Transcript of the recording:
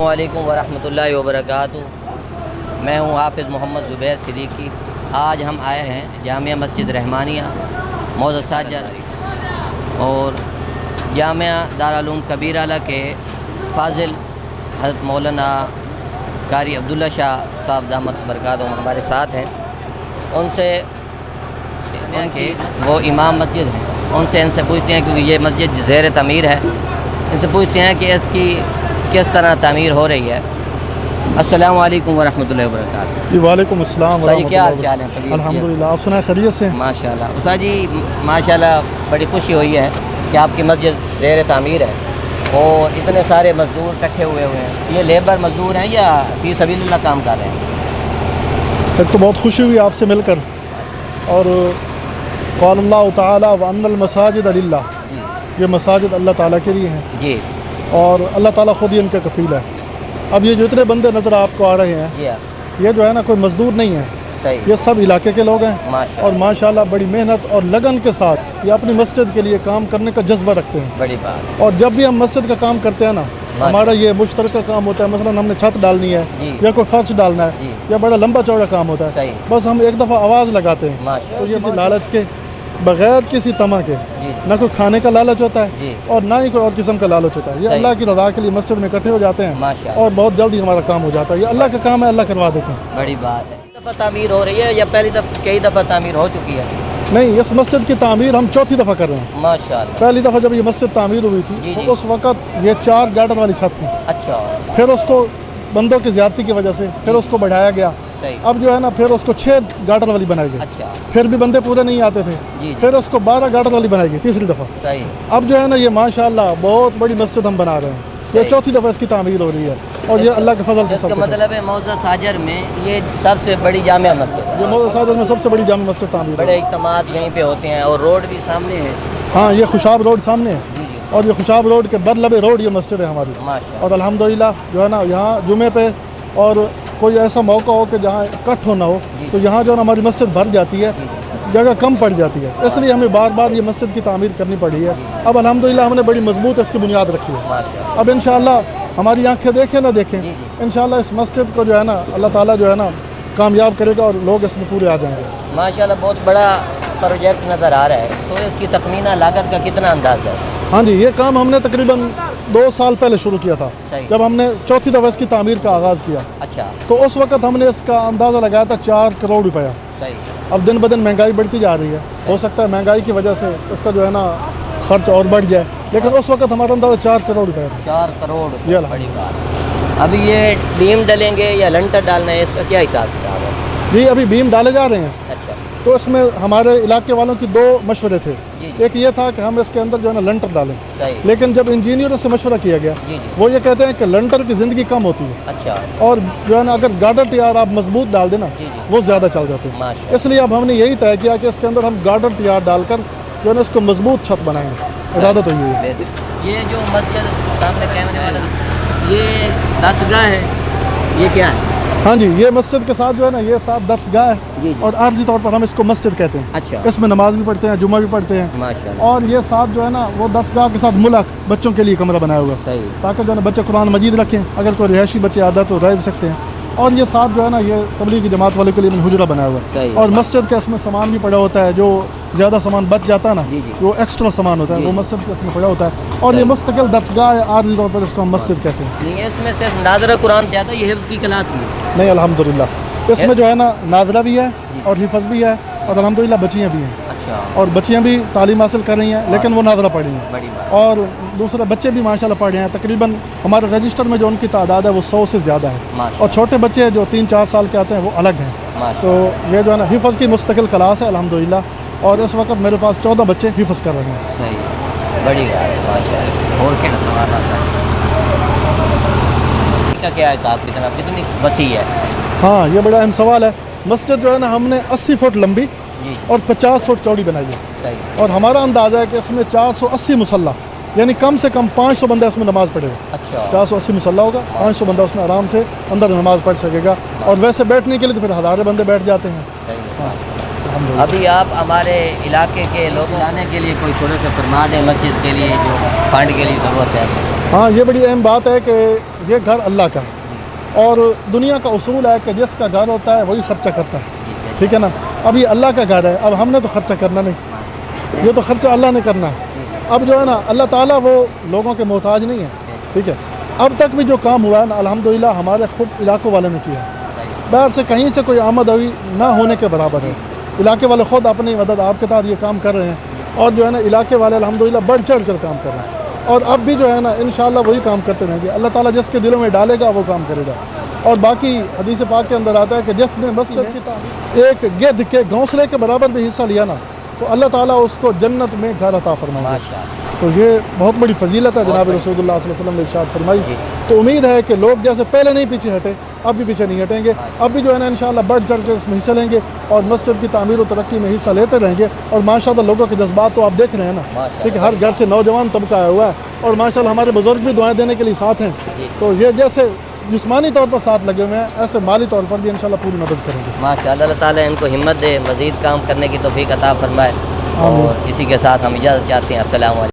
वालेकुम वरहमतुल्लाहि वबरकातुहू। मैं हूँ हाफिज़ मोहम्मद ज़ुबैर सिद्दीकी। आज हम आए हैं जामिया मस्जिद रहमानिया मौज़ साजद और जामिया दारुल कबीरा के फ़ाज़िल हज़रत मौलाना कारी अब्दुल्ला शाह साहब दामत बरकातुहू हमारे साथ हैं। उनसे कि वो इमाम मस्जिद हैं, उनसे इनसे पूछते हैं क्योंकि ये मस्जिद ज़ेर तमीर है, इनसे पूछते हैं कि इसकी किस तरह तामीर हो रही है। अस्सलामु अलैकुम वरहमतुल्लाहि वबरकातुहू। जी वालेकुम अस्सलाम जी, क्या हाल चाल है? अल्हम्दुलिल्लाह। आप सुना खैरियत से? माशाल्लाह। उस्ताद जी माशाल्लाह बड़ी खुशी हुई है कि आपकी मस्जिद ज़ेर तामीर है और इतने सारे मज़दूर इकट्ठे हुए हैं। ये लेबर मज़दूर हैं या फ़ी सबीलिल्लाह काम कर रहे हैं? एक तो बहुत खुशी हुई आपसे मिलकर। और क़ाल अल्लाह ताला व अन्नल मसाजिद लिल्लाह, ये मसाजिद अल्लाह ताला के लिए हैं जी, और अल्लाह ताला खुद ही इनका कफ़ील है। अब ये जो इतने बंदे नज़र आपको आ रहे हैं, जी ये जो है ना कोई मज़दूर नहीं है, सही, ये सब इलाके के लोग हैं माशाल्लाह। और माशाल्लाह बड़ी मेहनत और लगन के साथ ये अपनी मस्जिद के लिए काम करने का जज्बा रखते हैं। बड़ी बात। और जब भी हम मस्जिद का काम करते हैं ना, हमारा ये मुश्तरका काम होता है। मसलन हमने छत डालनी है या कोई फर्श डालना है या बड़ा लंबा चौड़ा काम होता है, सही, बस हम एक दफ़ा आवाज़ लगाते हैं। माशाल्लाह। तो ये किसी लालच के बग़ैर किसी तमा के, ना कोई खाने का लालच होता है और ना ही कोई और किस्म का लालच होता है। ये अल्लाह की रज़ा के लिए मस्जिद में इकट्ठे हो जाते हैं माशाल्लाह, और बहुत जल्दी हमारा काम हो जाता है। ये अल्लाह का काम है, अल्लाह करवा देते हैं। बड़ी बात है। दफ़ा तामीर हो रही है या पहली दफ़ा कई दफ़ा तामीर हो चुकी है? नहीं, इस मस्जिद की तामीर हम चौथी दफ़ा कर रहे हैं। माशाल्लाह। पहली दफ़ा जब ये मस्जिद तामीर हुई थी तो उस वक़्त ये 4 गार्डन वाली छत थी। अच्छा, फिर उसको बंदों की ज़्यादती की वजह से फिर उसको बढ़ाया गया। सही, अब जो है ना फिर उसको 6 गार्डन वाली बनाई गई। अच्छा, फिर भी बंदे पूरे नहीं आते थे, जी, फिर उसको 12 गार्डन वाली बनाई गई तीसरी दफ़ा। सही, अब जो है ना ये माशाल्लाह बहुत बड़ी मस्जिद हम बना रहे हैं। ये चौथी दफ़ा इसकी तामीर हो रही है और ये अल्लाह के फजल से सब इसका कुछ है। मतलब है मौज़ साजर में ये सबसे बड़ी जामिया मस्जिद है। ये मौज़ साजद में सबसे बड़ी जामी मस्जिद तामीर बड़े है। इज्तिमात यहीं पे होते हैं और रोड भी सामने है। हाँ, ये खुशाब रोड सामने है जी जी, और ये खुशाब रोड के बरलबे रोड ये मस्जिद है हमारी। माशाल्लाह। और अल्हम्दुलिल्लाह जो है ना यहाँ जुमे पे और कोई ऐसा मौका हो कि जहाँ इकट्ठ होना हो तो यहाँ जो है ना हमारी मस्जिद भर जाती है, जगह कम पड़ जाती है, इसलिए हमें बार बार ये मस्जिद की तामीर करनी पड़ी है। अब अल्हम्दुलिल्लाह हमने बड़ी मजबूत इसकी बुनियाद रखी है। माशाल्लाह। अब इंशाअल्लाह हमारी आंखें देखें ना देखें, जी, इंशाअल्लाह इस मस्जिद को जो है ना अल्लाह ताला जो है ना कामयाब करेगा और लोग इसमें पूरे आ जाएंगे। माशाल्लाह बहुत बड़ा प्रोजेक्ट नज़र आ रहा है। तो इसकी तखमीना लागत का कितना अंदाज़ है? हाँ जी, ये काम हमने तकरीबन 2 साल पहले शुरू किया था, सही, जब हमने चौथी दफ़ा इसकी तामीर का आगाज़ किया। अच्छा, तो उस वक़्त हमने इसका अंदाज़ा लगाया था 4 करोड़ रुपया। सही, अब दिन ब दिन महंगाई बढ़ती जा रही है, हो सकता है महंगाई की वजह से इसका जो है ना खर्च और बढ़ जाए, लेकिन उस वक़्त हमारा अंदाज़ा 4 करोड़ रुपया था। 4 करोड़, ये बड़ी बात। अभी ये बीम डलेंगे या लंटर डालना है, इसका क्या हिसाब किताब है? जी, अभी बीम डाले जा रहे हैं। अच्छा, तो इसमें हमारे इलाके वालों की 2 मशवरे थे। जी जी, एक ये था कि हम इसके अंदर जो है ना लंटर डालें, सही, लेकिन जब इंजीनियरों से मशवरा किया गया जी जी, वो ये कहते हैं कि लंटर की ज़िंदगी कम होती है अच्छा, और जो है ना अगर गार्डर टियार आप मजबूत डाल देना जी जी, वो ज़्यादा चल जाते हैं। माशाल्लाह। इसलिए अब हमने यही तय किया कि इसके अंदर हम गार्डर टियार डालकर जो है ना इसको मजबूत छत बनाएंगे। इरादा तो ये है। बेहतर। ये जो मस्जिद सामने कैमरे वाला ये दरगाह है, ये क्या है? हाँ जी, ये मस्जिद के साथ जो है ना ये साथ दरसगाह है जी जी, और आर्जी तौर पर हम इसको मस्जिद कहते हैं। अच्छा, इसमें नमाज भी पढ़ते हैं, जुमा भी पढ़ते हैं माशाल्लाह, और ये साथ जो है ना वो दरसगाह के साथ मुलक बच्चों के लिए कमरा बनाया हुआ है सही, ताकि जो है ना बच्चे कुरान मजीद रखें, अगर कोई रिहायशी बच्चे आदत तो रह भी सकते हैं। और ये साथ जो है ना ये तबलीगी जमात वालों के लिए हुजरा बनाया हुआ है सही, और मस्जिद का इसमें सामान भी पड़ा होता है, जो ज़्यादा सामान बच जाता है ना जी जी, वो एक्स्ट्रा सामान होता है, जी, वो मस्जिद के इसमें पड़ा होता है। और ये मुस्तकिल दरसगाह है, आर्जी तौर पर इसको हम मस्जिद कहते हैं। नहीं इसमें सिर्फ नाज़रा कुरान क्या था, ये हिफ्ज़ की क्लास भी है? नहीं, अल्हम्दुलिल्लाह इसमें जो है ना नाज़रा भी है और हिफ़्ज़ भी है और अल्हम्दुलिल्लाह बच्चियाँ भी हैं अच्छा, और बच्चियाँ भी तालीम हासिल कर रही हैं, लेकिन वो नाज़रा पढ़ रही हैं। बड़ी बात। और दूसरे बच्चे भी माशाल्लाह पढ़ रहे हैं। तकरीबन हमारे रजिस्टर में जो उनकी तादाद है वो 100 से ज़्यादा है और माशाल्लाह, छोटे बच्चे जो 3-4 साल के आते हैं वो अलग हैं। तो माशाल्लाह, ये जो है ना हिफ़्ज़ की मुस्तकिल क्लास है अल्हम्दुलिल्लाह और इस वक्त मेरे पास 14 बच्चे हिफ़्ज़ कर रहे हैं। सही, बड़ी बात है, माशाल्लाह। और क्या सवाल आता है? का क्या हिसाब कितना कितनी वसी है? हाँ, ये बड़ा अहम सवाल है। मस्जिद जो है ना हमने 80 फुट लंबी जी, और 50 फुट चौड़ी बनाई है सही, और हमारा अंदाज़ा है कि इसमें 480 मुसल्ला यानी कम से कम 500 बंदा इसमें नमाज़ पढ़ेगा। अच्छा, 480 मुसल्ला होगा, 500 बंदा उसमें आराम से अंदर नमाज़ पढ़ सकेगा और वैसे बैठने के लिए तो फिर हज़ारों बंदे बैठ जाते हैं। सही। हाँ, अल्हम्दुलिल्लाह। अभी आप हमारे इलाके के लोग आने के लिए कोई थोड़ा सा फरमा दें मस्जिद के लिए जो फंड के लिए ज़रूरत है। हाँ, ये बड़ी अहम बात है कि یہ گھر اللہ کا ہے اور دنیا کا اصول ہے کہ جس کا گھر ہوتا ہے وہی خرچہ کرتا ہے، ٹھیک ہے نا. اب یہ اللہ کا گھر ہے، اب ہم نے تو خرچہ کرنا نہیں، یہ تو خرچہ اللہ نے کرنا ہے. اب جو ہے نا اللہ تعالیٰ وہ لوگوں کے محتاج نہیں ہے، ٹھیک ہے. اب تک بھی جو کام ہوا ہے نا الحمدللہ ہمارے خود علاقوں والوں نے کیا ہے، باہر سے کہیں سے کوئی آمد ہوئی نہ ہونے کے برابر ہے. علاقے والے خود اپنی مدد آپ کے تحت یہ کام کر رہے ہیں اور جو ہے نا علاقے والے الحمدللہ بڑھ چڑھ کر کام کر رہے ہیں اور اب بھی جو ہے نا انشاءاللہ وہی کام کرتے رہیں گے. اللہ تعالیٰ جس کے دلوں میں ڈالے گا وہ کام کرے گا. اور باقی حدیث پاک کے اندر آتا ہے کہ جس نے مسجد کی تعمیر ایک گدھ کے گھونسلے کے برابر بھی حصہ لیا نا تو اللہ تعالیٰ اس کو جنت میں گھر عطا فرمائے گا. تو یہ بہت بڑی فضیلت ہے جناب رسول اللہ صلی اللہ علیہ وسلم نے ارشاد فرمائی. تو امید ہے کہ لوگ جیسے پہلے نہیں پیچھے ہٹے اب بھی پیچھے نہیں ہٹیں گے، اب بھی جو ہے نا انشاءاللہ بڑھ چڑھ کے اس میں حصہ لیں گے اور مسجد کی تعمیر و ترقی میں حصہ لیتے رہیں گے. اور ماشاءاللہ لوگوں کے جذبات تو آپ دیکھ رہے ہیں نا، ٹھیک ہے، ہر گھر سے نوجوان طبقہ آیا ہوا ہے اور ماشاءاللہ ہمارے بزرگ بھی دعائیں دینے کے لیے ساتھ ہیں. تو یہ جیسے جسمانی طور پر ساتھ لگے ہوئے ہیں ایسے مالی طور پر بھی انشاءاللہ پوری مدد کریں گے. ماشاءاللہ اللہ تعالیٰ ان کو ہمت دے، مزید کام کرنے کی توفیق عطا فرمائے. اور اسی کے ساتھ ہم اجازت چاہتے ہیں. السلام علیکم.